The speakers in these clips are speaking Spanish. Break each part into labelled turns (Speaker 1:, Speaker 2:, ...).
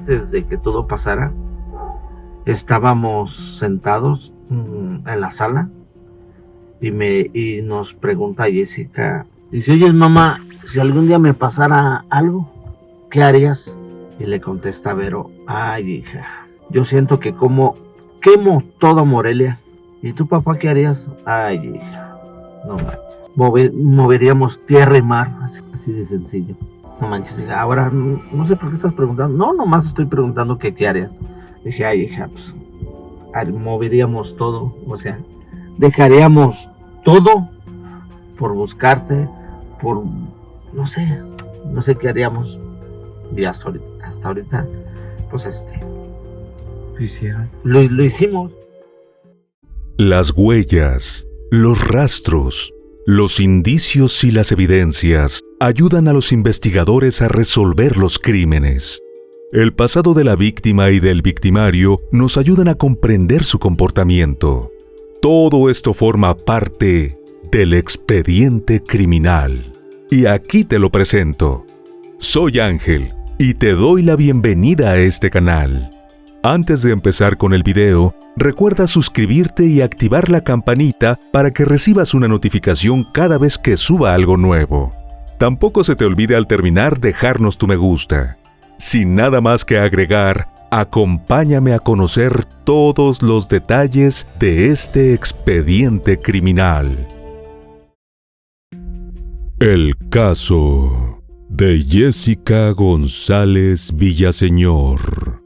Speaker 1: antes de que todo pasara, estábamos sentados en la sala y nos pregunta Jessica, dice, oye mamá, si algún día me pasara algo, ¿qué harías? Y le contesta Vero, ay hija, yo siento que quemo todo Morelia. ¿Y tu papá qué harías? Ay hija, no manches, moveríamos tierra y mar, así de sencillo. No manches, hija, ahora no sé por qué estás preguntando. No, nomás estoy preguntando que qué harías. Dije, ay hija, pues moveríamos todo, o sea, dejaríamos todo por buscarte, por no sé qué haríamos. Y hasta ahorita pues lo hicimos.
Speaker 2: Las huellas, los rastros, los indicios y las evidencias ayudan a los investigadores a resolver los crímenes. El pasado de la víctima y del victimario nos ayudan a comprender su comportamiento. Todo esto forma parte del expediente criminal. Y aquí te lo presento. Soy Ángel y te doy la bienvenida a este canal. Antes de empezar con el video, recuerda suscribirte y activar la campanita para que recibas una notificación cada vez que suba algo nuevo. Tampoco se te olvide al terminar dejarnos tu me gusta. Sin nada más que agregar, acompáñame a conocer todos los detalles de este expediente criminal. El caso de Jessica González Villaseñor.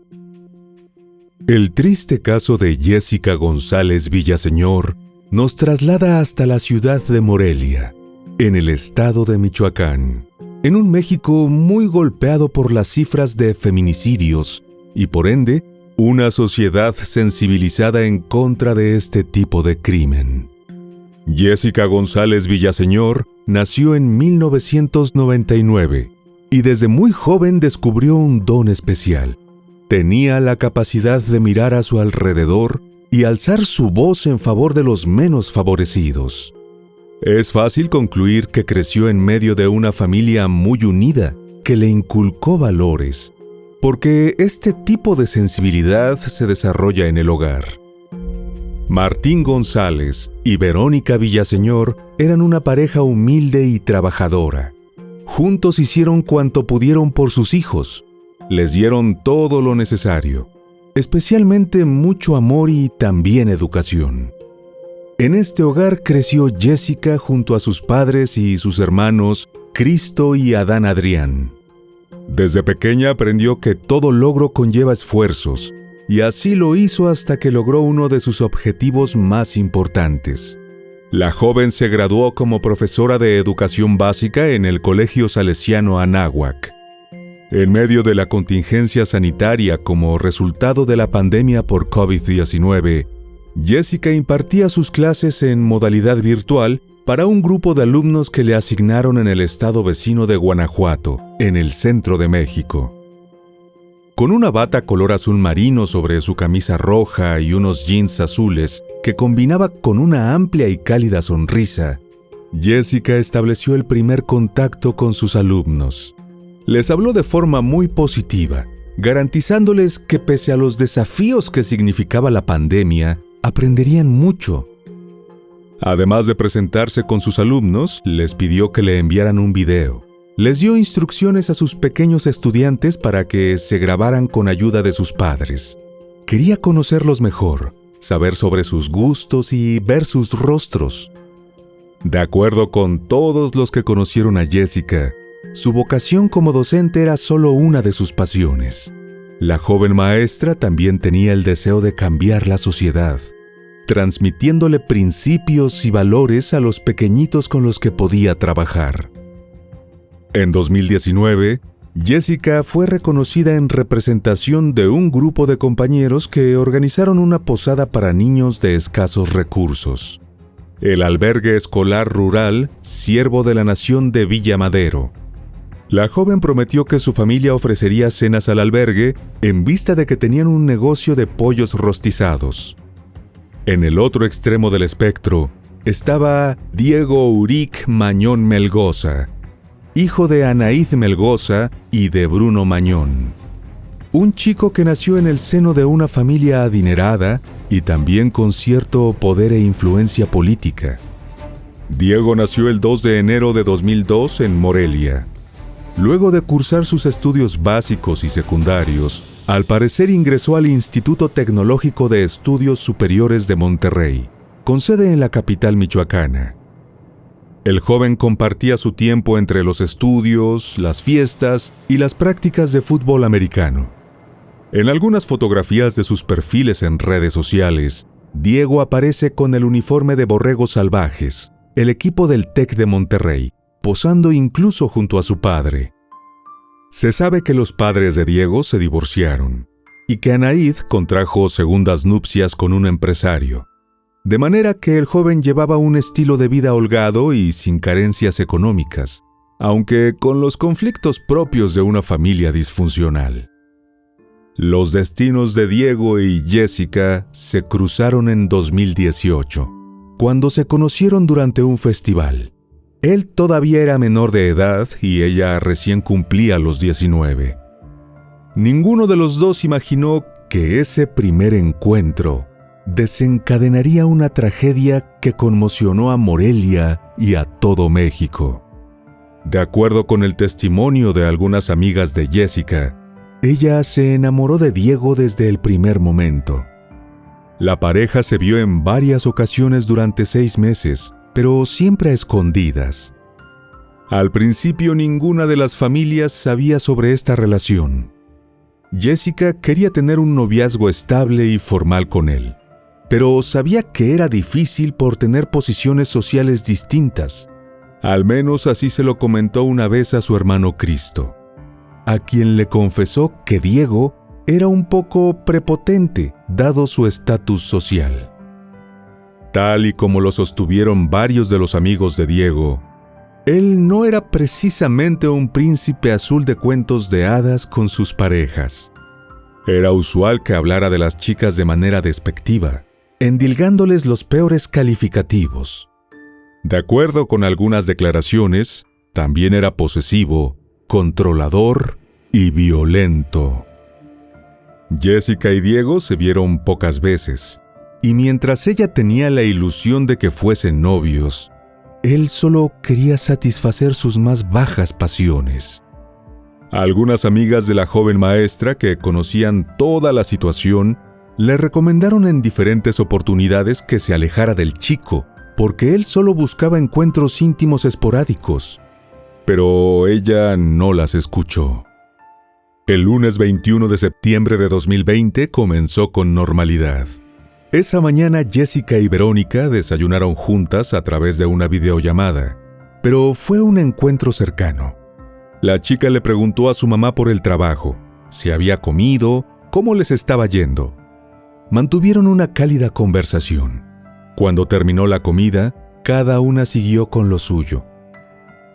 Speaker 2: El triste caso de Jessica González Villaseñor nos traslada hasta la ciudad de Morelia, en el estado de Michoacán, en un México muy golpeado por las cifras de feminicidios y por ende, una sociedad sensibilizada en contra de este tipo de crimen. Jessica González Villaseñor nació en 1999 y desde muy joven descubrió un don especial. Tenía la capacidad de mirar a su alrededor y alzar su voz en favor de los menos favorecidos. Es fácil concluir que creció en medio de una familia muy unida que le inculcó valores, porque este tipo de sensibilidad se desarrolla en el hogar. Martín González y Verónica Villaseñor eran una pareja humilde y trabajadora. Juntos hicieron cuanto pudieron por sus hijos. Les dieron todo lo necesario, especialmente mucho amor y también educación. En este hogar creció Jessica junto a sus padres y sus hermanos Cristo y Adán Adrián. Desde pequeña aprendió que todo logro conlleva esfuerzos, y así lo hizo hasta que logró uno de sus objetivos más importantes. La joven se graduó como profesora de educación básica en el Colegio Salesiano Anáhuac. En medio de la contingencia sanitaria como resultado de la pandemia por COVID-19, Jessica impartía sus clases en modalidad virtual para un grupo de alumnos que le asignaron en el estado vecino de Guanajuato, en el centro de México. Con una bata color azul marino sobre su camisa roja y unos jeans azules que combinaba con una amplia y cálida sonrisa, Jessica estableció el primer contacto con sus alumnos. Les habló de forma muy positiva, garantizándoles que pese a los desafíos que significaba la pandemia, aprenderían mucho. Además de presentarse con sus alumnos, les pidió que le enviaran un video. Les dio instrucciones a sus pequeños estudiantes para que se grabaran con ayuda de sus padres. Quería conocerlos mejor, saber sobre sus gustos y ver sus rostros. De acuerdo con todos los que conocieron a Jessica, su vocación como docente era solo una de sus pasiones. La joven maestra también tenía el deseo de cambiar la sociedad, transmitiéndole principios y valores a los pequeñitos con los que podía trabajar. En 2019, Jessica fue reconocida en representación de un grupo de compañeros que organizaron una posada para niños de escasos recursos. El albergue escolar rural Siervo de la Nación de Villa Madero. La joven prometió que su familia ofrecería cenas al albergue en vista de que tenían un negocio de pollos rostizados. En el otro extremo del espectro estaba Diego Uric Mañón Melgoza, hijo de Anaíz Melgoza y de Bruno Mañón. un chico que nació en el seno de una familia adinerada y también con cierto poder e influencia política. Diego nació el 2 de enero de 2002 en Morelia. Luego de cursar sus estudios básicos y secundarios, al parecer ingresó al Instituto Tecnológico de Estudios Superiores de Monterrey, con sede en la capital michoacana. El joven compartía su tiempo entre los estudios, las fiestas y las prácticas de fútbol americano. En algunas fotografías de sus perfiles en redes sociales, Diego aparece con el uniforme de Borregos Salvajes, el equipo del TEC de Monterrey, posando incluso junto a su padre. Se sabe que los padres de Diego se divorciaron y que Anaíd contrajo segundas nupcias con un empresario, de manera que el joven llevaba un estilo de vida holgado y sin carencias económicas, aunque con los conflictos propios de una familia disfuncional. Los destinos de Diego y Jessica se cruzaron en 2018, cuando se conocieron durante un festival. Él todavía era menor de edad y ella recién cumplía los 19. Ninguno de los dos imaginó que ese primer encuentro desencadenaría una tragedia que conmocionó a Morelia y a todo México. De acuerdo con el testimonio de algunas amigas de Jessica, ella se enamoró de Diego desde el primer momento. La pareja se vio en varias ocasiones durante 6 meses, pero siempre a escondidas. Al principio ninguna de las familias sabía sobre esta relación. Jessica quería tener un noviazgo estable y formal con él, pero sabía que era difícil por tener posiciones sociales distintas. Al menos así se lo comentó una vez a su hermano Cristo, a quien le confesó que Diego era un poco prepotente, dado su estatus social. Tal y como lo sostuvieron varios de los amigos de Diego, él no era precisamente un príncipe azul de cuentos de hadas con sus parejas. Era usual que hablara de las chicas de manera despectiva, endilgándoles los peores calificativos. De acuerdo con algunas declaraciones, también era posesivo, controlador y violento. Jessica y Diego se vieron pocas veces, y mientras ella tenía la ilusión de que fuesen novios, él solo quería satisfacer sus más bajas pasiones. Algunas amigas de la joven maestra que conocían toda la situación le recomendaron en diferentes oportunidades que se alejara del chico, porque él solo buscaba encuentros íntimos esporádicos. Pero ella no las escuchó. El lunes 21 de septiembre de 2020 comenzó con normalidad. Esa mañana Jessica y Verónica desayunaron juntas a través de una videollamada, pero fue un encuentro cercano. La chica le preguntó a su mamá por el trabajo, si había comido, cómo les estaba yendo. Mantuvieron una cálida conversación. Cuando terminó la comida, cada una siguió con lo suyo.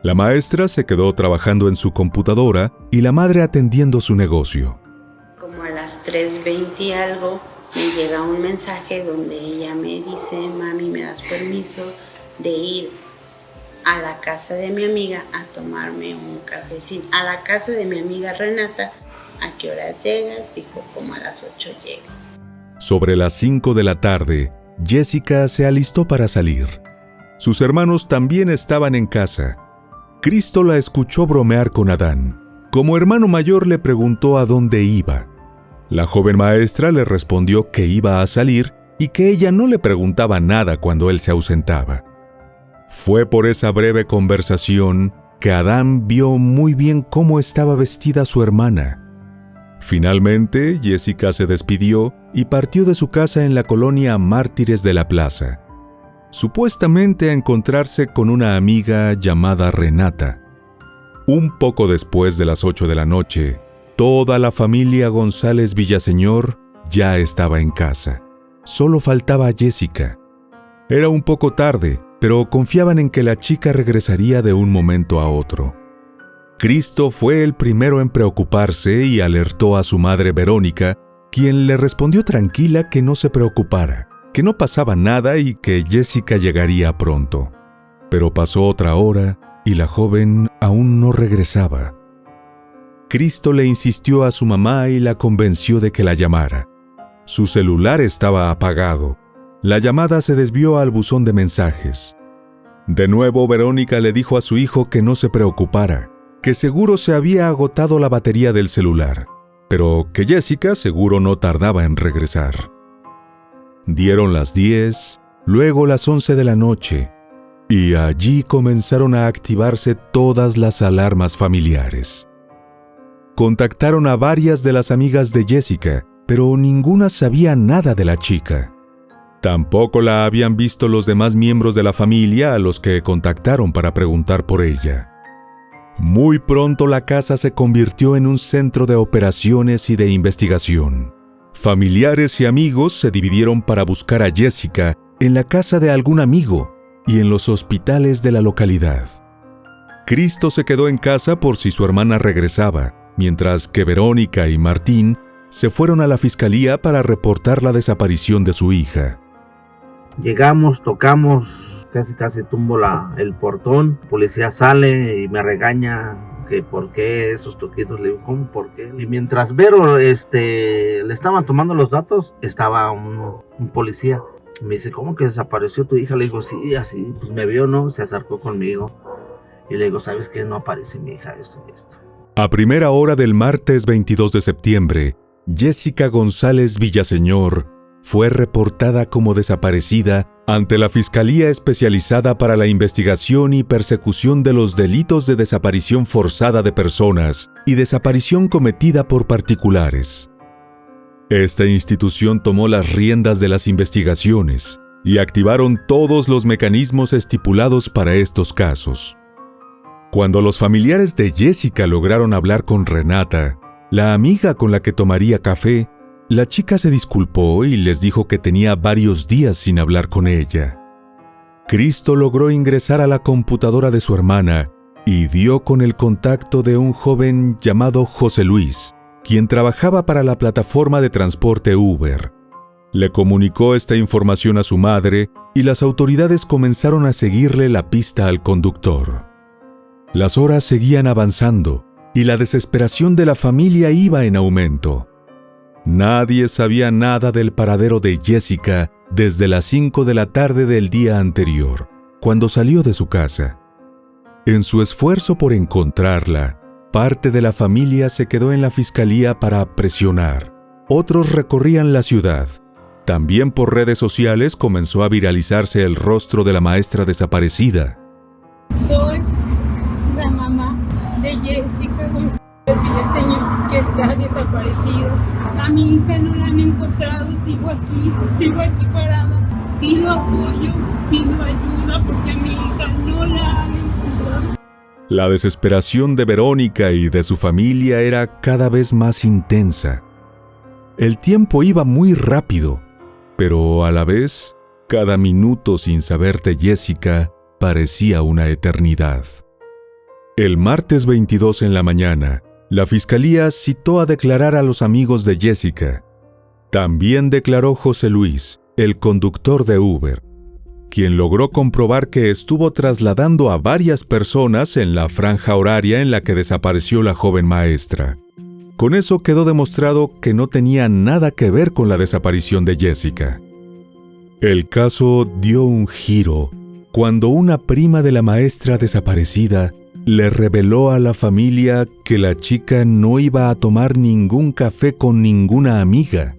Speaker 2: La maestra se quedó trabajando en su computadora y la madre atendiendo su negocio.
Speaker 3: Como a las 3:20 y algo, me llega un mensaje donde ella me dice: mami, ¿me das permiso de ir a la casa de mi amiga a tomarme un cafecito? A la casa de mi amiga Renata. ¿A qué horas llegas? Dijo, como a las 8 llego.
Speaker 2: Sobre las 5 de la tarde, Jessica se alistó para salir. Sus hermanos también estaban en casa. Cristo la escuchó bromear con Adán. Como hermano mayor le preguntó a dónde iba. La joven maestra le respondió que iba a salir y que ella no le preguntaba nada cuando él se ausentaba. Fue por esa breve conversación que Adán vio muy bien cómo estaba vestida su hermana. Finalmente, Jessica se despidió y partió de su casa en la colonia Mártires de la Plaza, supuestamente a encontrarse con una amiga llamada Renata. Un poco después de las 8 de la noche, toda la familia González Villaseñor ya estaba en casa. Solo faltaba Jessica. Era un poco tarde, pero confiaban en que la chica regresaría de un momento a otro. Cristo fue el primero en preocuparse y alertó a su madre Verónica, quien le respondió tranquila que no se preocupara, que no pasaba nada y que Jessica llegaría pronto. Pero pasó otra hora y la joven aún no regresaba. Cristo le insistió a su mamá y la convenció de que la llamara. Su celular estaba apagado. La llamada se desvió al buzón de mensajes. De nuevo, Verónica le dijo a su hijo que no se preocupara, que seguro se había agotado la batería del celular, pero que Jessica seguro no tardaba en regresar. Dieron las 10, luego las 11 de la noche, y allí comenzaron a activarse todas las alarmas familiares. Contactaron a varias de las amigas de Jessica, pero ninguna sabía nada de la chica. Tampoco la habían visto los demás miembros de la familia a los que contactaron para preguntar por ella. Muy pronto la casa se convirtió en un centro de operaciones y de investigación. Familiares y amigos se dividieron para buscar a Jessica en la casa de algún amigo y en los hospitales de la localidad. Cristo se quedó en casa por si su hermana regresaba, mientras que Verónica y Martín se fueron a la fiscalía para reportar la desaparición de su hija.
Speaker 1: Llegamos, tocamos, casi tumbo el portón. El policía sale y me regaña que por qué esos toquitos. Le digo, ¿cómo por qué? Y mientras Vero le estaban tomando los datos, estaba un policía. Me dice, ¿cómo que desapareció tu hija? Le digo, sí, así, pues me vio, ¿no? Se acercó conmigo. Y le digo, ¿sabes qué? No aparece mi hija, esto y esto.
Speaker 2: A primera hora del martes 22 de septiembre, Jessica González Villaseñor fue reportada como desaparecida ante la Fiscalía Especializada para la Investigación y Persecución de los Delitos de Desaparición Forzada de Personas y Desaparición cometida por particulares. Esta institución tomó las riendas de las investigaciones y activaron todos los mecanismos estipulados para estos casos. Cuando los familiares de Jessica lograron hablar con Renata, la amiga con la que tomaría café, la chica se disculpó y les dijo que tenía varios días sin hablar con ella. Cristo logró ingresar a la computadora de su hermana y dio con el contacto de un joven llamado José Luis, quien trabajaba para la plataforma de transporte Uber. Le comunicó esta información a su madre y las autoridades comenzaron a seguirle la pista al conductor. Las horas seguían avanzando y la desesperación de la familia iba en aumento. Nadie sabía nada del paradero de Jessica desde las 5 de la tarde del día anterior, cuando salió de su casa. En su esfuerzo por encontrarla, parte de la familia se quedó en la fiscalía para presionar. Otros recorrían la ciudad. También por redes sociales comenzó a viralizarse el rostro de la maestra desaparecida.
Speaker 4: Soy la mamá de Jessica González Villaseñor, que está desaparecida. A mi hija no la han encontrado, sigo aquí parada. Pido apoyo, pido ayuda porque a mi hija no la han encontrado.
Speaker 2: La desesperación de Verónica y de su familia era cada vez más intensa. El tiempo iba muy rápido, pero a la vez, cada minuto sin saber de Jessica parecía una eternidad. El martes 22 en la mañana, la fiscalía citó a declarar a los amigos de Jessica. También declaró José Luis, el conductor de Uber, quien logró comprobar que estuvo trasladando a varias personas en la franja horaria en la que desapareció la joven maestra. Con eso quedó demostrado que no tenía nada que ver con la desaparición de Jessica. El caso dio un giro cuando una prima de la maestra desaparecida le reveló a la familia que la chica no iba a tomar ningún café con ninguna amiga,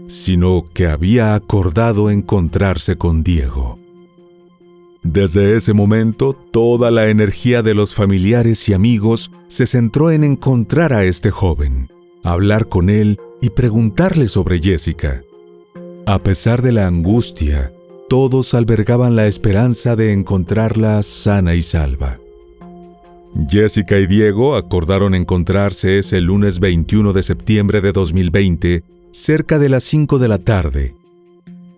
Speaker 2: sino que había acordado encontrarse con Diego. Desde ese momento, toda la energía de los familiares y amigos se centró en encontrar a este joven, hablar con él y preguntarle sobre Jessica. A pesar de la angustia, todos albergaban la esperanza de encontrarla sana y salva. Jessica y Diego acordaron encontrarse ese lunes 21 de septiembre de 2020, cerca de las 5 de la tarde.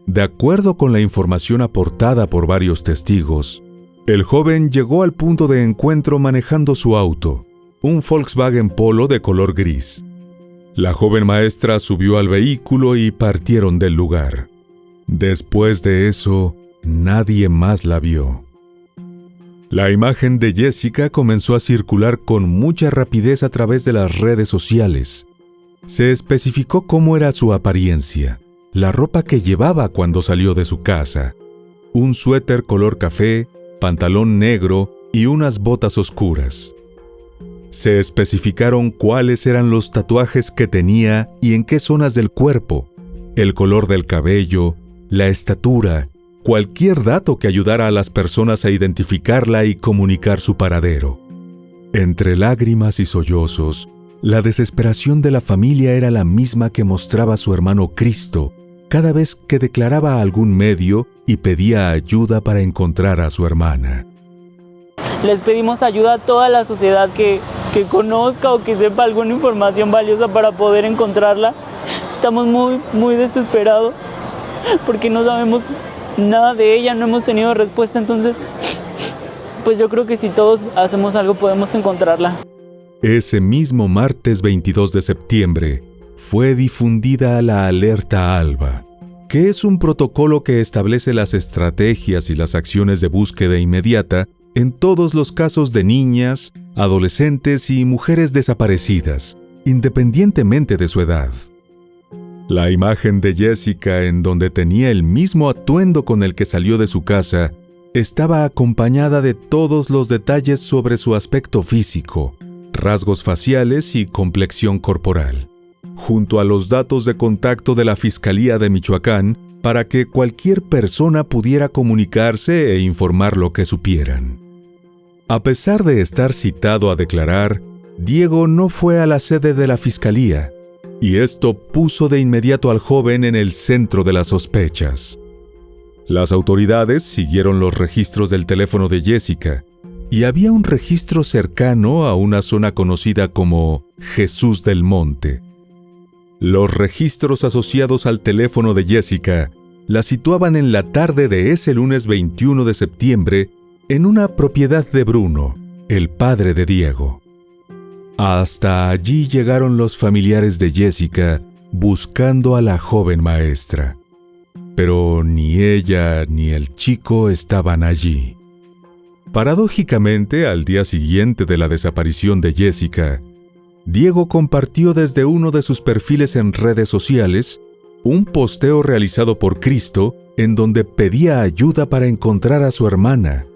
Speaker 2: De acuerdo con la información aportada por varios testigos, el joven llegó al punto de encuentro manejando su auto, un Volkswagen Polo de color gris. La joven maestra subió al vehículo y partieron del lugar. Después de eso, nadie más la vio. La imagen de Jessica comenzó a circular con mucha rapidez a través de las redes sociales. Se especificó cómo era su apariencia, la ropa que llevaba cuando salió de su casa: un suéter color café, pantalón negro y unas botas oscuras. Se especificaron cuáles eran los tatuajes que tenía y en qué zonas del cuerpo, el color del cabello, la estatura, cualquier dato que ayudara a las personas a identificarla y comunicar su paradero. Entre lágrimas y sollozos, la desesperación de la familia era la misma que mostraba su hermano Cristo cada vez que declaraba a algún medio y pedía ayuda para encontrar a su hermana.
Speaker 5: Les pedimos ayuda a toda la sociedad que conozca o que sepa alguna información valiosa para poder encontrarla. Estamos muy desesperados porque no sabemos nada de ella, no hemos tenido respuesta, entonces pues yo creo que si todos hacemos algo podemos encontrarla.
Speaker 2: Ese mismo martes 22 de septiembre fue difundida la Alerta Alba, que es un protocolo que establece las estrategias y las acciones de búsqueda inmediata en todos los casos de niñas, adolescentes y mujeres desaparecidas, independientemente de su edad. La imagen de Jessica, en donde tenía el mismo atuendo con el que salió de su casa, estaba acompañada de todos los detalles sobre su aspecto físico, rasgos faciales y complexión corporal, junto a los datos de contacto de la Fiscalía de Michoacán para que cualquier persona pudiera comunicarse e informar lo que supieran. A pesar de estar citado a declarar, Diego no fue a la sede de la Fiscalía, y esto puso de inmediato al joven en el centro de las sospechas. Las autoridades siguieron los registros del teléfono de Jessica, y había un registro cercano a una zona conocida como Jesús del Monte. Los registros asociados al teléfono de Jessica la situaban en la tarde de ese lunes 21 de septiembre en una propiedad de Bruno, el padre de Diego. Hasta allí llegaron los familiares de Jessica buscando a la joven maestra. Pero ni ella ni el chico estaban allí. Paradójicamente, al día siguiente de la desaparición de Jessica, Diego compartió desde uno de sus perfiles en redes sociales un posteo realizado por Cristo en donde pedía ayuda para encontrar a su hermana.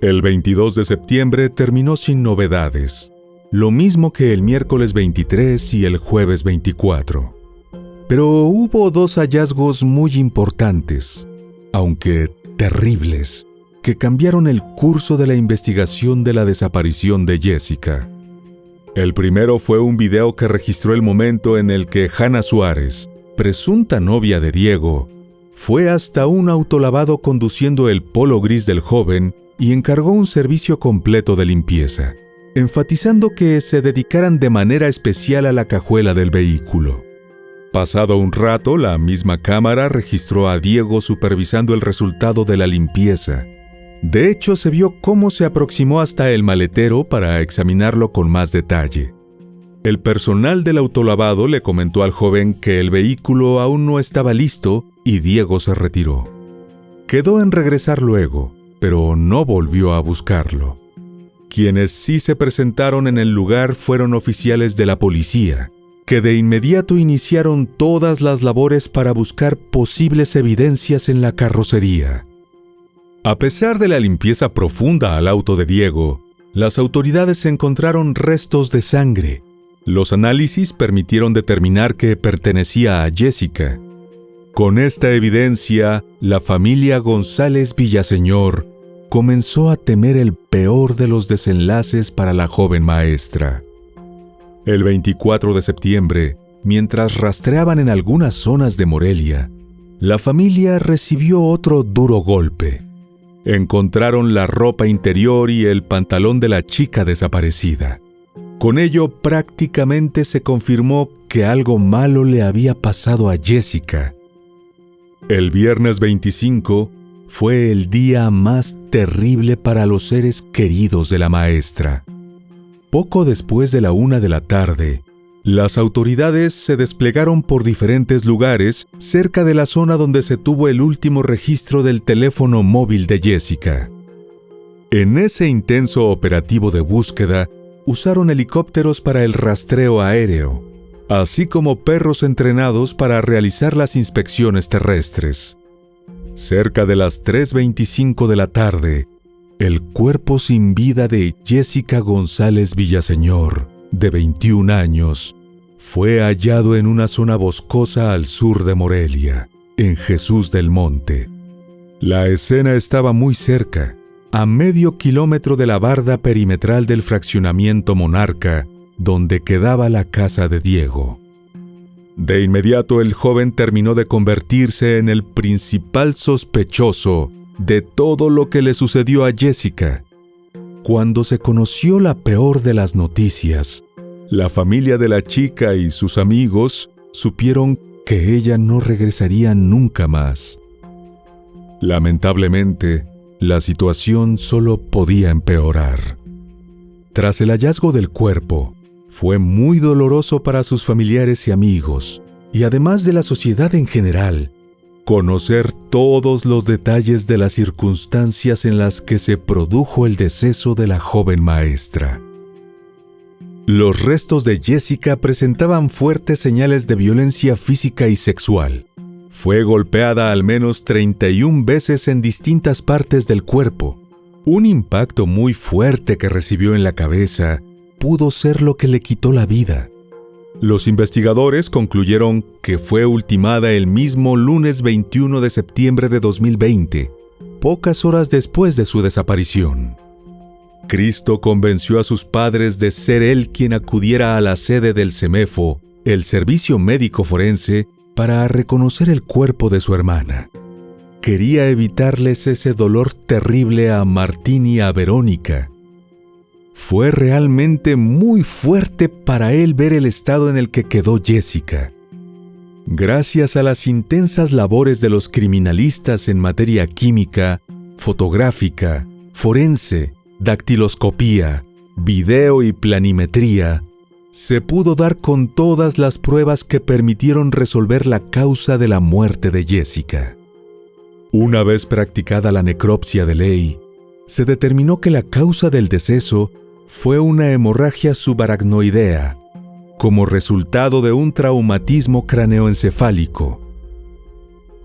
Speaker 2: El 22 de septiembre terminó sin novedades, lo mismo que el miércoles 23 y el jueves 24. Pero hubo dos hallazgos muy importantes, aunque terribles, que cambiaron el curso de la investigación de la desaparición de Jessica. El primero fue un video que registró el momento en el que Hannah Suárez, presunta novia de Diego, fue hasta un autolavado conduciendo el Polo gris del joven y encargó un servicio completo de limpieza, enfatizando que se dedicaran de manera especial a la cajuela del vehículo. Pasado un rato, la misma cámara registró a Diego supervisando el resultado de la limpieza. De hecho, se vio cómo se aproximó hasta el maletero para examinarlo con más detalle. El personal del autolavado le comentó al joven que el vehículo aún no estaba listo y Diego se retiró. Quedó en regresar luego, pero no volvió a buscarlo. Quienes sí se presentaron en el lugar fueron oficiales de la policía, que de inmediato iniciaron todas las labores para buscar posibles evidencias en la carrocería. A pesar de la limpieza profunda al auto de Diego, las autoridades encontraron restos de sangre. Los análisis permitieron determinar que pertenecía a Jessica. Con esta evidencia, la familia González Villaseñor comenzó a temer el peor de los desenlaces para la joven maestra. El 24 de septiembre, mientras rastreaban en algunas zonas de Morelia, la familia recibió otro duro golpe. Encontraron la ropa interior y el pantalón de la chica desaparecida. Con ello prácticamente se confirmó que algo malo le había pasado a Jessica. El viernes 25 fue el día más terrible para los seres queridos de la maestra. Poco después de la 1 de la tarde, las autoridades se desplegaron por diferentes lugares cerca de la zona donde se tuvo el último registro del teléfono móvil de Jessica. En ese intenso operativo de búsqueda, usaron helicópteros para el rastreo aéreo, así como perros entrenados para realizar las inspecciones terrestres. Cerca de las 3:25 de la tarde, el cuerpo sin vida de Jessica González Villaseñor, de 21 años, fue hallado en una zona boscosa al sur de Morelia, en Jesús del Monte. La escena estaba muy cerca, a medio kilómetro de la barda perimetral del fraccionamiento Monarca, donde quedaba la casa de Diego. De inmediato el joven terminó de convertirse en el principal sospechoso de todo lo que le sucedió a Jessica. Cuando se conoció la peor de las noticias, la familia de la chica y sus amigos supieron que ella no regresaría nunca más. Lamentablemente, la situación solo podía empeorar. Tras el hallazgo del cuerpo, fue muy doloroso para sus familiares y amigos, y además de la sociedad en general, conocer todos los detalles de las circunstancias en las que se produjo el deceso de la joven maestra. Los restos de Jessica presentaban fuertes señales de violencia física y sexual. Fue golpeada al menos 31 veces en distintas partes del cuerpo. Un impacto muy fuerte que recibió en la cabeza pudo ser lo que le quitó la vida. Los investigadores concluyeron que fue ultimada el mismo lunes 21 de septiembre de 2020, pocas horas después de su desaparición. Cristo convenció a sus padres de ser él quien acudiera a la sede del CEMEFO, el Servicio Médico Forense, para reconocer el cuerpo de su hermana. Quería evitarles ese dolor terrible a Martín y a Verónica. Fue realmente muy fuerte para él ver el estado en el que quedó Jessica. Gracias a las intensas labores de los criminalistas en materia química, fotográfica, forense, dactiloscopía, video y planimetría, se pudo dar con todas las pruebas que permitieron resolver la causa de la muerte de Jessica. Una vez practicada la necropsia de ley, se determinó que la causa del deceso fue una hemorragia subaracnoidea, como resultado de un traumatismo craneoencefálico.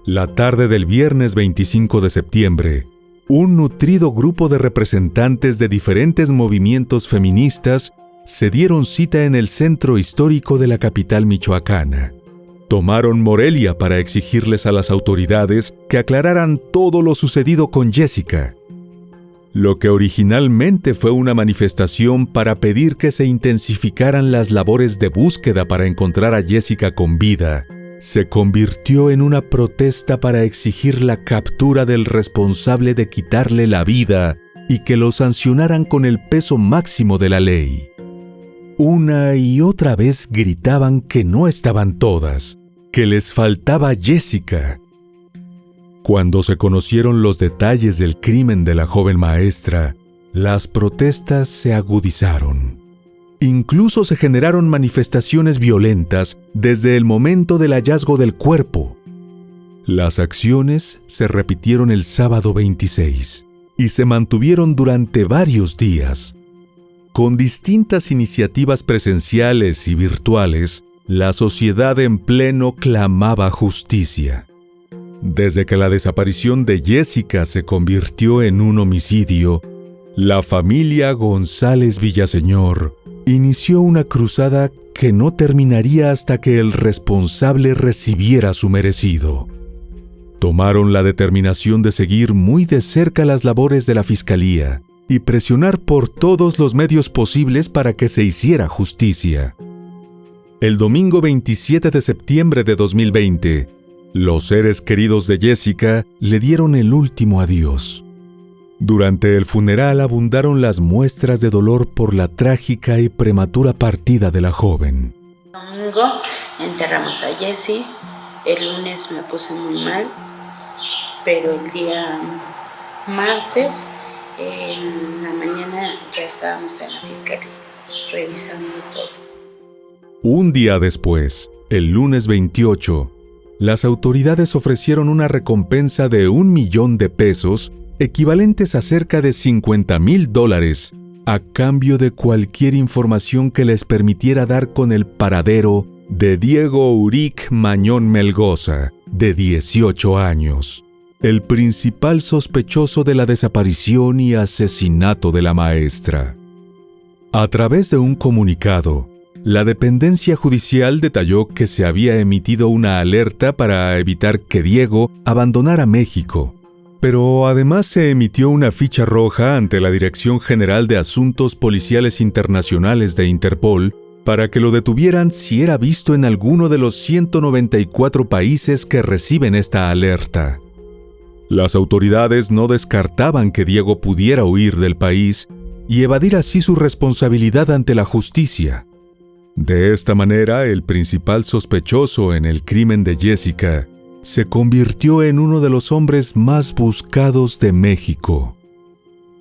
Speaker 2: La tarde del viernes 25 de septiembre, un nutrido grupo de representantes de diferentes movimientos feministas se dieron cita en el centro histórico de la capital michoacana. Tomaron Morelia para exigirles a las autoridades que aclararan todo lo sucedido con Jessica. Lo que originalmente fue una manifestación para pedir que se intensificaran las labores de búsqueda para encontrar a Jessica con vida, se convirtió en una protesta para exigir la captura del responsable de quitarle la vida y que lo sancionaran con el peso máximo de la ley. Una y otra vez gritaban que no estaban todas, que les faltaba Jessica. Cuando se conocieron los detalles del crimen de la joven maestra, las protestas se agudizaron. Incluso se generaron manifestaciones violentas desde el momento del hallazgo del cuerpo. Las acciones se repitieron el sábado 26 y se mantuvieron durante varios días. Con distintas iniciativas presenciales y virtuales, la sociedad en pleno clamaba justicia. Desde que la desaparición de Jessica se convirtió en un homicidio, la familia González Villaseñor inició una cruzada que no terminaría hasta que el responsable recibiera su merecido. Tomaron la determinación de seguir muy de cerca las labores de la Fiscalía y presionar por todos los medios posibles para que se hiciera justicia. El domingo 27 de septiembre de 2020, los seres queridos de Jessica le dieron el último adiós. Durante el funeral abundaron las muestras de dolor por la trágica y prematura partida de la joven.
Speaker 3: Domingo enterramos a Jessie, el lunes me puse muy mal, pero el día martes, en la mañana ya estábamos en la fiscalía, revisando todo.
Speaker 2: Un día después, el lunes 28, las autoridades ofrecieron una recompensa de $1,000,000 equivalentes a cerca de $50,000, a cambio de cualquier información que les permitiera dar con el paradero de Diego Uric Mañón Melgoza, de 18 años, el principal sospechoso de la desaparición y asesinato de la maestra. A través de un comunicado, la dependencia judicial detalló que se había emitido una alerta para evitar que Diego abandonara México, pero además se emitió una ficha roja ante la Dirección General de Asuntos Policiales Internacionales de Interpol para que lo detuvieran si era visto en alguno de los 194 países que reciben esta alerta. Las autoridades no descartaban que Diego pudiera huir del país y evadir así su responsabilidad ante la justicia. De esta manera, el principal sospechoso en el crimen de Jessica se convirtió en uno de los hombres más buscados de México.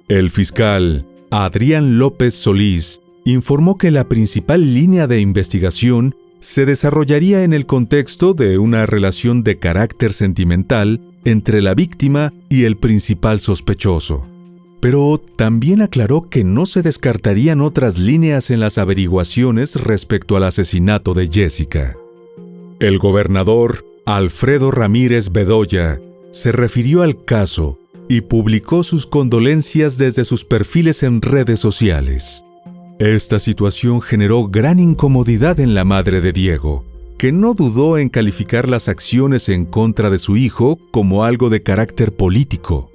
Speaker 2: El fiscal Adrián López Solís informó que la principal línea de investigación se desarrollaría en el contexto de una relación de carácter sentimental entre la víctima y el principal sospechoso. Pero también aclaró que no se descartarían otras líneas en las averiguaciones respecto al asesinato de Jessica. El gobernador Alfredo Ramírez Bedoya se refirió al caso y publicó sus condolencias desde sus perfiles en redes sociales. Esta situación generó gran incomodidad en la madre de Diego, que no dudó en calificar las acciones en contra de su hijo como algo de carácter político.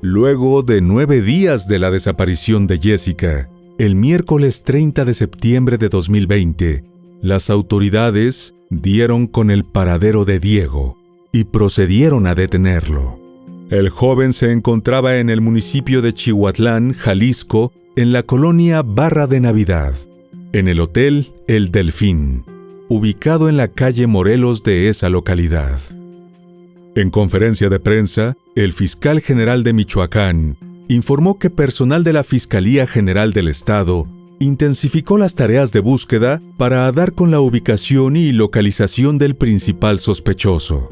Speaker 2: Luego de 9 días de la desaparición de Jessica, el miércoles 30 de septiembre de 2020, las autoridades dieron con el paradero de Diego y procedieron a detenerlo. El joven se encontraba en el municipio de Chihuatlán, Jalisco, en la colonia Barra de Navidad, en el Hotel El Delfín, ubicado en la calle Morelos de esa localidad. En conferencia de prensa, el fiscal general de Michoacán informó que personal de la Fiscalía General del Estado intensificó las tareas de búsqueda para dar con la ubicación y localización del principal sospechoso.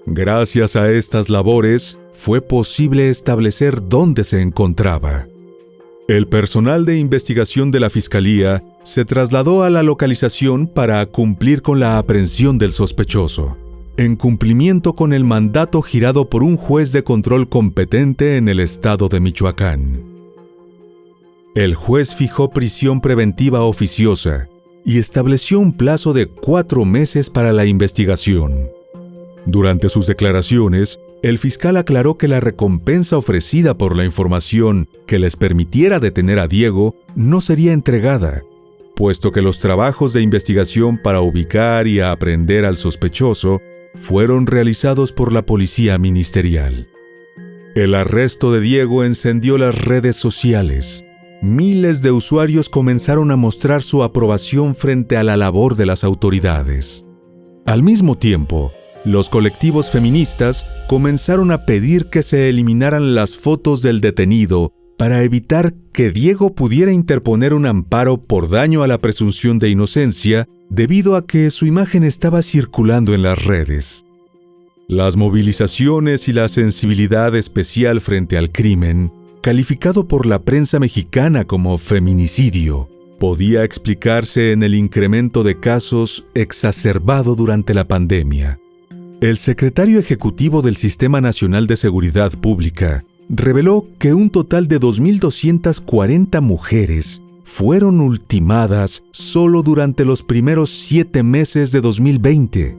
Speaker 2: Gracias a estas labores, fue posible establecer dónde se encontraba. El personal de investigación de la Fiscalía se trasladó a la localización para cumplir con la aprehensión del sospechoso, en cumplimiento con el mandato girado por un juez de control competente en el estado de Michoacán. El juez fijó prisión preventiva oficiosa y estableció un plazo de 4 meses para la investigación. Durante sus declaraciones, el fiscal aclaró que la recompensa ofrecida por la información que les permitiera detener a Diego no sería entregada, puesto que los trabajos de investigación para ubicar y aprehender al sospechoso fueron realizados por la policía ministerial. El arresto de Diego encendió las redes sociales. Miles de usuarios comenzaron a mostrar su aprobación frente a la labor de las autoridades. Al mismo tiempo, los colectivos feministas comenzaron a pedir que se eliminaran las fotos del detenido para evitar que Diego pudiera interponer un amparo por daño a la presunción de inocencia debido a que su imagen estaba circulando en las redes. Las movilizaciones y la sensibilidad especial frente al crimen, calificado por la prensa mexicana como feminicidio, podía explicarse en el incremento de casos exacerbado durante la pandemia. El secretario ejecutivo del Sistema Nacional de Seguridad Pública reveló que un total de 2.240 mujeres fueron ultimadas solo durante los primeros 7 meses de 2020.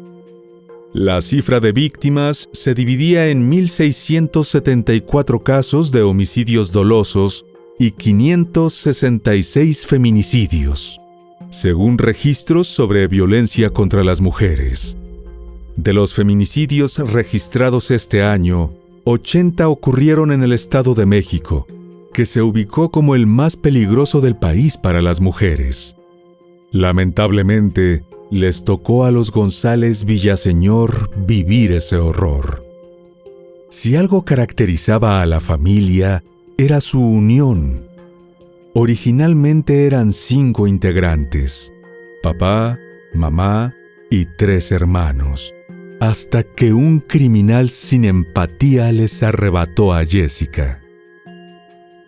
Speaker 2: La cifra de víctimas se dividía en 1.674 casos de homicidios dolosos y 566 feminicidios, según registros sobre violencia contra las mujeres. De los feminicidios registrados este año, 80 ocurrieron en el Estado de México, que se ubicó como el más peligroso del país para las mujeres. Lamentablemente, les tocó a los González Villaseñor vivir ese horror. Si algo caracterizaba a la familia, era su unión. Originalmente eran 5 integrantes: papá, mamá y 3 hermanos. hasta que un criminal sin empatía les arrebató a Jessica.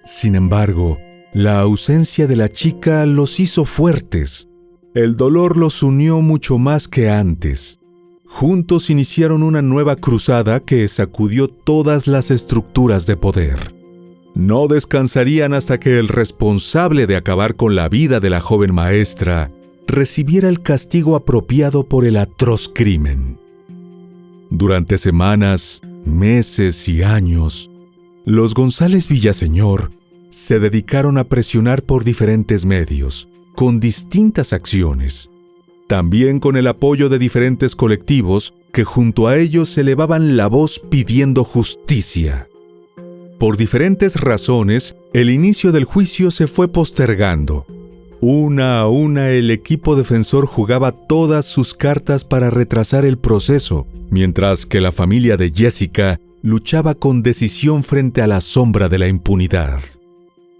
Speaker 2: Sin embargo, la ausencia de la chica los hizo fuertes. El dolor los unió mucho más que antes. Juntos iniciaron una nueva cruzada que sacudió todas las estructuras de poder. No descansarían hasta que el responsable de acabar con la vida de la joven maestra recibiera el castigo apropiado por el atroz crimen. Durante semanas, meses y años, los González Villaseñor se dedicaron a presionar por diferentes medios, con distintas acciones, también con el apoyo de diferentes colectivos que junto a ellos elevaban la voz pidiendo justicia. Por diferentes razones, el inicio del juicio se fue postergando. Una a una el equipo defensor jugaba todas sus cartas para retrasar el proceso, mientras que la familia de Jessica luchaba con decisión frente a la sombra de la impunidad.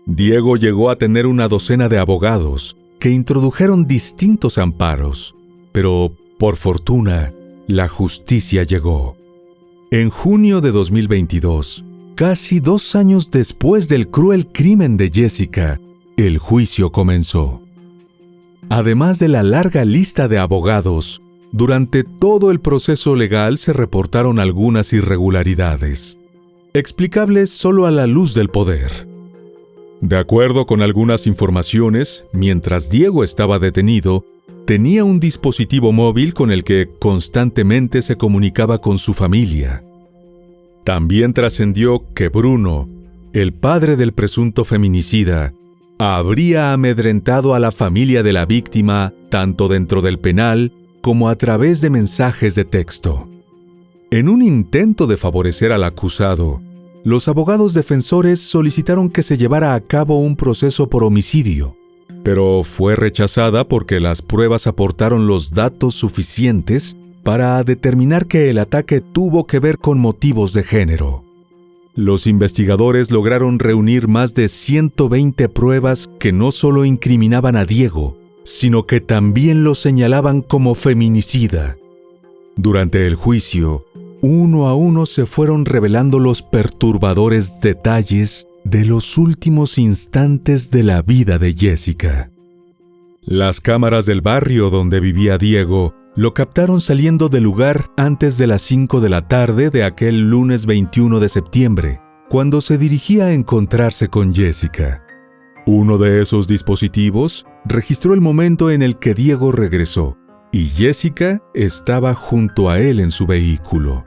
Speaker 2: Diego llegó a tener una docena de abogados que introdujeron distintos amparos, pero, por fortuna, la justicia llegó. En junio de 2022, casi 2 años después del cruel crimen de Jessica, el juicio comenzó. Además de la larga lista de abogados, durante todo el proceso legal se reportaron algunas irregularidades, explicables solo a la luz del poder. De acuerdo con algunas informaciones, mientras Diego estaba detenido, tenía un dispositivo móvil con el que constantemente se comunicaba con su familia. También trascendió que Bruno, el padre del presunto feminicida, habría amedrentado a la familia de la víctima tanto dentro del penal como a través de mensajes de texto. En un intento de favorecer al acusado, los abogados defensores solicitaron que se llevara a cabo un proceso por homicidio, pero fue rechazada porque las pruebas aportaron los datos suficientes para determinar que el ataque tuvo que ver con motivos de género. Los investigadores lograron reunir más de 120 pruebas que no solo incriminaban a Diego, sino que también lo señalaban como feminicida. Durante el juicio, uno a uno se fueron revelando los perturbadores detalles de los últimos instantes de la vida de Jessica. Las cámaras del barrio donde vivía Diego lo captaron saliendo del lugar antes de las 5 de la tarde de aquel lunes 21 de septiembre, cuando se dirigía a encontrarse con Jessica. Uno de esos dispositivos registró el momento en el que Diego regresó, y Jessica estaba junto a él en su vehículo.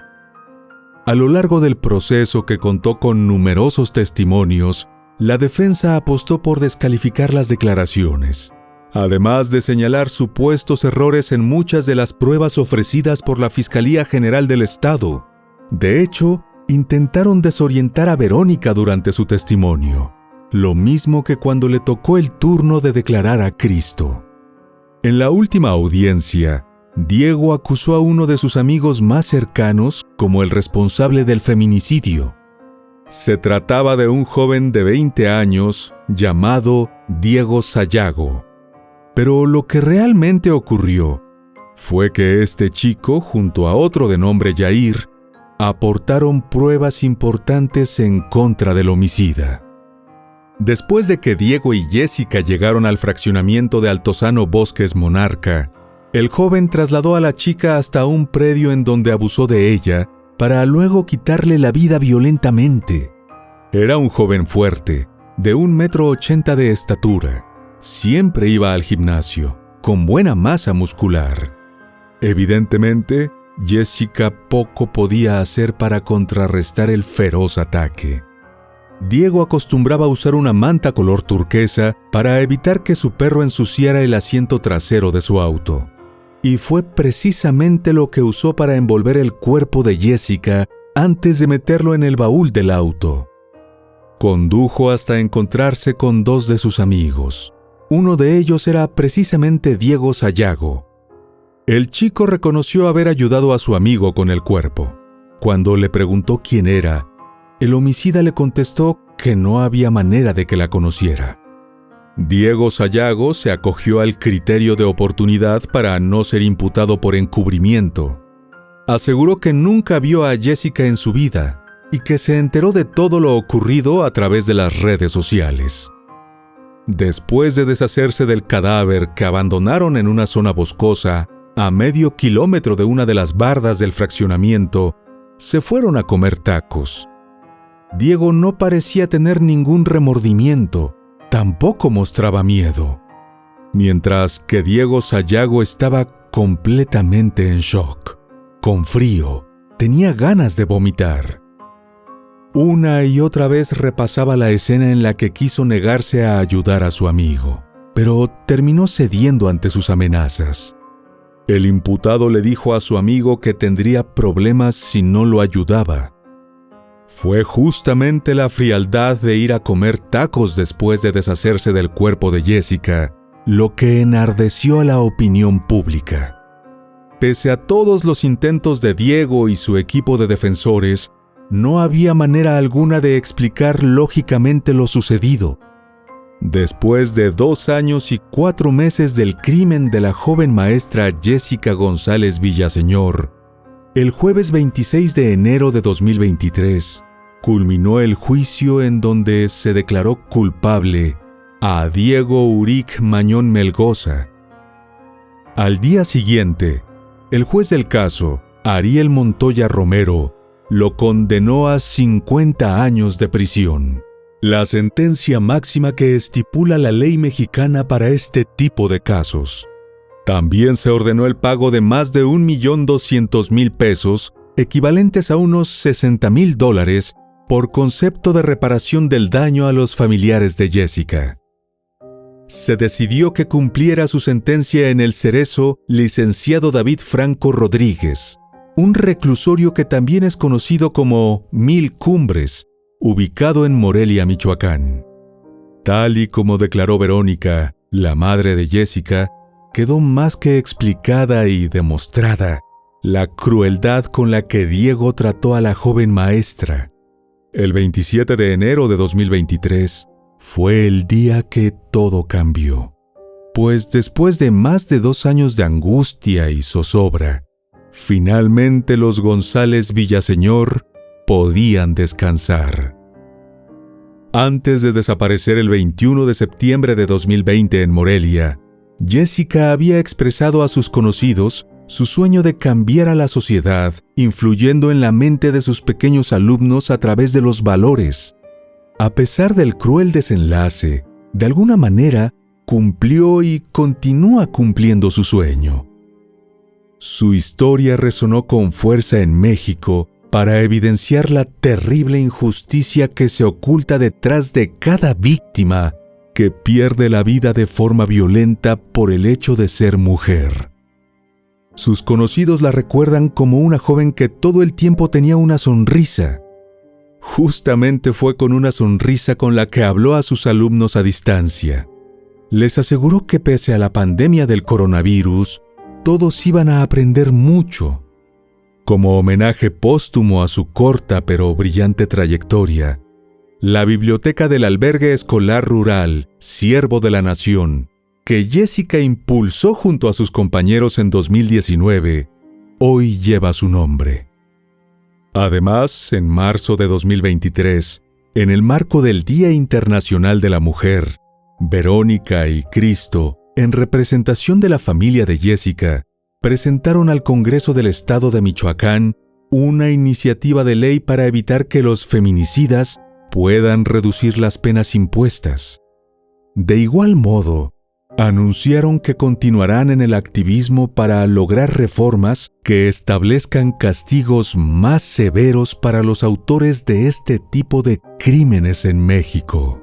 Speaker 2: A lo largo del proceso, que contó con numerosos testimonios, la defensa apostó por descalificar las declaraciones, además de señalar supuestos errores en muchas de las pruebas ofrecidas por la Fiscalía General del Estado. De hecho, intentaron desorientar a Verónica durante su testimonio, lo mismo que cuando le tocó el turno de declarar a Cristo. En la última audiencia, Diego acusó a uno de sus amigos más cercanos como el responsable del feminicidio. Se trataba de un joven de 20 años llamado Diego Sayago. Pero lo que realmente ocurrió fue que este chico, junto a otro de nombre Yair, aportaron pruebas importantes en contra del homicida. Después de que Diego y Jessica llegaron al fraccionamiento de Altozano Bosques Monarca, el joven trasladó a la chica hasta un predio en donde abusó de ella para luego quitarle la vida violentamente. Era un joven fuerte, de 1,80 m de estatura. Siempre iba al gimnasio, con buena masa muscular. Evidentemente, Jessica poco podía hacer para contrarrestar el feroz ataque. Diego acostumbraba a usar una manta color turquesa para evitar que su perro ensuciara el asiento trasero de su auto. Y fue precisamente lo que usó para envolver el cuerpo de Jessica antes de meterlo en el baúl del auto. Condujo hasta encontrarse con 2 de sus amigos. Uno de ellos era precisamente Diego Sayago. El chico reconoció haber ayudado a su amigo con el cuerpo. Cuando le preguntó quién era, el homicida le contestó que no había manera de que la conociera. Diego Sayago se acogió al criterio de oportunidad para no ser imputado por encubrimiento. aseguró que nunca vio a Jessica en su vida y que se enteró de todo lo ocurrido a través de las redes sociales. Después de deshacerse del cadáver que abandonaron en una zona boscosa, a medio kilómetro de una de las bardas del fraccionamiento, se fueron a comer tacos. Diego no parecía tener ningún remordimiento, tampoco mostraba miedo, mientras que Diego Sayago estaba completamente en shock, con frío, tenía ganas de vomitar. Una y otra vez repasaba la escena en la que quiso negarse a ayudar a su amigo, pero terminó cediendo ante sus amenazas. El imputado le dijo a su amigo que tendría problemas si no lo ayudaba. Fue justamente la frialdad de ir a comer tacos después de deshacerse del cuerpo de Jessica lo que enardeció a la opinión pública. Pese a todos los intentos de Diego y su equipo de defensores, no había manera alguna de explicar lógicamente lo sucedido. Después de 2 años y 4 meses del crimen de la joven maestra Jessica González Villaseñor, el jueves 26 de enero de 2023, culminó el juicio en donde se declaró culpable a Diego Uric Mañón Melgoza. Al día siguiente, el juez del caso, Ariel Montoya Romero, lo condenó a 50 años de prisión, la sentencia máxima que estipula la ley mexicana para este tipo de casos. También se ordenó el pago de más de $1,200,000, equivalentes a unos $60,000, por concepto de reparación del daño a los familiares de Jessica. Se decidió que cumpliera su sentencia en el Cerezo licenciado David Franco Rodríguez, un reclusorio que también es conocido como Mil Cumbres, ubicado en Morelia, Michoacán. Tal y como declaró Verónica, la madre de Jessica, quedó más que explicada y demostrada la crueldad con la que Diego trató a la joven maestra. El 27 de enero de 2023 fue el día que todo cambió, pues después de más de 2 años de angustia y zozobra, finalmente los González Villaseñor podían descansar. Antes de desaparecer el 21 de septiembre de 2020 en Morelia, Jessica había expresado a sus conocidos su sueño de cambiar a la sociedad, influyendo en la mente de sus pequeños alumnos a través de los valores. A pesar del cruel desenlace, de alguna manera cumplió y continúa cumpliendo su sueño. Su historia resonó con fuerza en México para evidenciar la terrible injusticia que se oculta detrás de cada víctima que pierde la vida de forma violenta por el hecho de ser mujer. Sus conocidos la recuerdan como una joven que todo el tiempo tenía una sonrisa. Justamente fue con una sonrisa con la que habló a sus alumnos a distancia. Les aseguró que pese a la pandemia del coronavirus, todos iban a aprender mucho. Como homenaje póstumo a su corta pero brillante trayectoria, la biblioteca del albergue escolar rural Siervo de la Nación, que Jessica impulsó junto a sus compañeros en 2019, hoy lleva su nombre. Además, en marzo de 2023, en el marco del Día Internacional de la Mujer, Verónica y Cristo, en representación de la familia de Jessica, presentaron al Congreso del Estado de Michoacán una iniciativa de ley para evitar que los feminicidas puedan reducir las penas impuestas. De igual modo, anunciaron que continuarán en el activismo para lograr reformas que establezcan castigos más severos para los autores de este tipo de crímenes en México.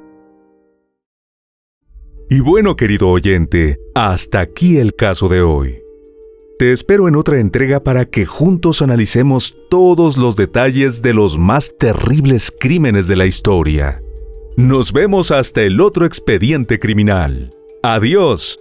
Speaker 2: Y bueno, querido oyente, hasta aquí el caso de hoy. Te espero en otra entrega para que juntos analicemos todos los detalles de los más terribles crímenes de la historia. Nos vemos hasta el otro expediente criminal. ¡Adiós!